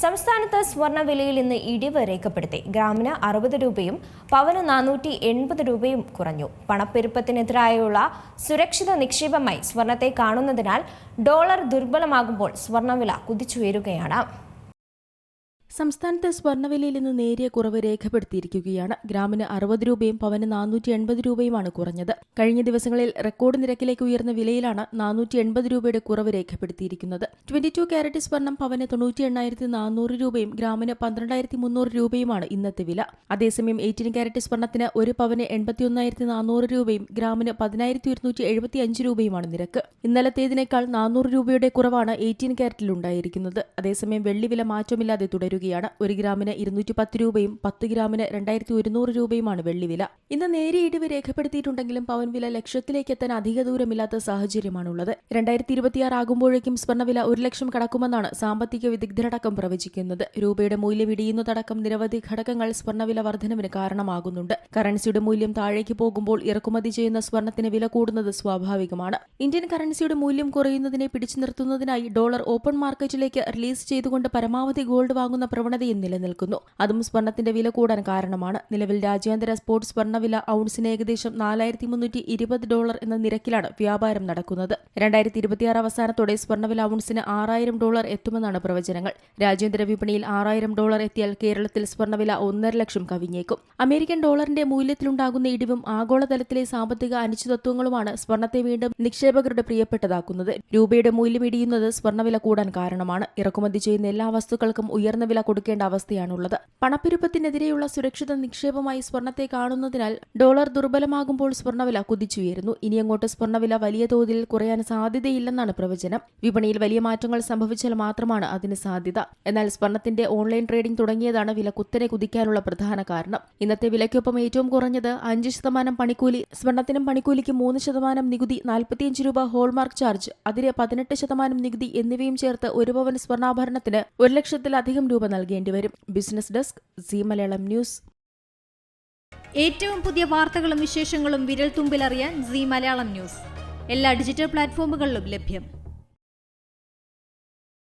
സംസ്ഥാനത്ത് സ്വർണ്ണവിലയിൽ ഇന്ന് ഇടിവ് രേഖപ്പെടുത്തി. ഗ്രാമിന് 60 രൂപയും പവന് 480 രൂപയും കുറഞ്ഞു. പണപ്പെരുപ്പത്തിനെതിരായുള്ള സുരക്ഷിത നിക്ഷേപമായി സ്വർണ്ണത്തെ കാണുന്നതിനാൽ ഡോളർ ദുർബലമാകുമ്പോൾ സ്വർണ്ണവില കുതിച്ചുയരുകയാണ്. സംസ്ഥാനത്ത് സ്വർണ്ണവിലയിൽ ഇന്ന് നേരിയ കുറവ് രേഖപ്പെടുത്തിയിരിക്കുകയാണ്. ഗ്രാമിന് 60 രൂപയും പവന് 480 രൂപയുമാണ് കുറഞ്ഞത്. കഴിഞ്ഞ ദിവസങ്ങളിൽ റെക്കോർഡ് നിരക്കിലേക്ക് ഉയർന്ന വിലയിലാണ് 480 രൂപയുടെ കുറവ് രേഖപ്പെടുത്തിയിരിക്കുന്നത്. 22 കാരറ്റ് സ്വർണം പവന് 98,400 രൂപയും ഗ്രാമിന് 12,300 രൂപയുമാണ് ഇന്നത്തെ വില. അതേസമയം 18 കാരറ്റ് സ്വർണത്തിന് ഒരു പവന് 81,400 രൂപയും ഗ്രാമിന് 10,275 രൂപയുമാണ് നിരക്ക്. ഇന്നലത്തേതിനേക്കാൾ 400 രൂപയുടെ കുറവാണ് 18 കാരറ്റിൽ ഉണ്ടായിരിക്കുന്നത്. അതേസമയം വെള്ളിവില മാറ്റമില്ലാതെ തുടരുകയാണ്. 1 ഗ്രാമിന് 210 രൂപയും 10 ഗ്രാമിന് 2,100 രൂപയുമാണ് വെള്ളിവില. ഇന്ന് നേരിയ ഇടിവ് രേഖപ്പെടുത്തിയിട്ടുണ്ടെങ്കിലും പവൻ വില ലക്ഷത്തിലേക്ക് എത്താൻ അധിക ദൂരമില്ലാത്ത സാഹചര്യമാണുള്ളത്. 2026 ആകുമ്പോഴേക്കും സ്വർണ്ണവില 1 ലക്ഷം കടക്കുമെന്നാണ് സാമ്പത്തിക വിദഗ്ധരടക്കം പ്രവചിക്കുന്നത്. രൂപയുടെ മൂല്യം ഇടിയുന്നതടക്കം നിരവധി ഘടകങ്ങൾ സ്വർണ്ണവില വർധനവിന് കാരണമാകുന്നുണ്ട്. കറൻസിയുടെ മൂല്യം താഴേക്ക് പോകുമ്പോൾ ഇറക്കുമതി ചെയ്യുന്ന സ്വർണ്ണത്തിന് വില കൂടുന്നത് സ്വാഭാവികമാണ്. ഇന്ത്യൻ കറൻസിയുടെ മൂല്യം കുറയുന്നതിനെ പിടിച്ചു നിർത്തുന്നതിനായി ഡോളർ ഓപ്പൺ മാർക്കറ്റിലേക്ക് റിലീസ് ചെയ്തുകൊണ്ട് പരമാവധി ഗോൾഡ് വാങ്ങുന്ന പ്രവണതയും നിലനിൽക്കുന്നു. അതും സ്വർണ്ണത്തിന്റെ വില കൂടാൻ കാരണമാണ്. നിലവിൽ രാജ്യാന്തര സ്പോട്ട് സ്വർണ്ണവില ഔൺസിന് ഏകദേശം $4,320 എന്ന നിരക്കിലാണ് വ്യാപാരം നടക്കുന്നത്. 2026 അവസാനത്തോടെ സ്വർണ്ണവില ഔൺസിന് $6,000 എത്തുമെന്നാണ് പ്രവചനങ്ങൾ. രാജ്യാന്തര വിപണിയിൽ $6,000 എത്തിയാൽ കേരളത്തിൽ സ്വർണ്ണവില 1.5 ലക്ഷം കവിഞ്ഞേക്കും. അമേരിക്കൻ ഡോളറിന്റെ മൂല്യത്തിലുണ്ടാകുന്ന ഇടിവും ആഗോളതലത്തിലെ സാമ്പത്തിക അനിശ്ചിതത്വങ്ങളുമാണ് സ്വർണ്ണത്തെ വീണ്ടും നിക്ഷേപകരുടെ പ്രിയപ്പെട്ടതാക്കുന്നത്. രൂപയുടെ മൂല്യം ഇടിയുന്നത് സ്വർണ്ണവില കൂടാൻ കാരണമാണ്. ഇറക്കുമതി ചെയ്യുന്ന എല്ലാ വസ്തുക്കൾക്കും ഉയർന്ന വില കൊടുക്കേണ്ട അവസ്ഥയാണുള്ളത്. പണപ്പെരുപ്പത്തിനെതിരെയുള്ള സുരക്ഷിത നിക്ഷേപമായി സ്വർണ്ണത്തെ കാണുന്നതിനാൽ ഡോളർ ദുർബലമാകുമ്പോൾ സ്വർണ്ണവില കുതിച്ചുയരുന്നു. ഇനിയങ്ങോട്ട് സ്വർണ്ണവില വലിയ തോതിൽ കുറയാൻ സാധ്യതയില്ലെന്നാണ് പ്രവചനം. വിപണിയിൽ വലിയ മാറ്റങ്ങൾ സംഭവിച്ചാൽ മാത്രമാണ് അതിന് സാധ്യത. എന്നാൽ സ്വർണ്ണത്തിന്റെ ഓൺലൈൻ ട്രേഡിംഗ് തുടങ്ങിയതാണ് വില കുത്തനെ കുതിക്കാനുള്ള പ്രധാന കാരണം. ഇന്നത്തെ വിലയ്ക്കൊപ്പം ഏറ്റവും കുറഞ്ഞത് 5% പണിക്കൂലി, സ്വർണ്ണത്തിനും പണിക്കൂലിക്ക് 3% നികുതി, 45 രൂപ ഹോൾമാർക്ക് ചാർജ്, അതിന് 18% നികുതി എന്നിവയും ചേർത്ത് ഒരു പവൻ സ്വർണ്ണാഭരണത്തിന് 1 ലക്ഷത്തിലധികം രൂപ നൽകേണ്ടി വരും. Business desk, Zee Malayalam news. ഏറ്റവും പുതിയ വാർത്തകളും വിശേഷങ്ങളും വിരൽ തുമ്പിലറിയാൻ സീ മലയാളം ന്യൂസ് എല്ലാ ഡിജിറ്റൽ പ്ലാറ്റ്ഫോമുകളിലും ലഭ്യം.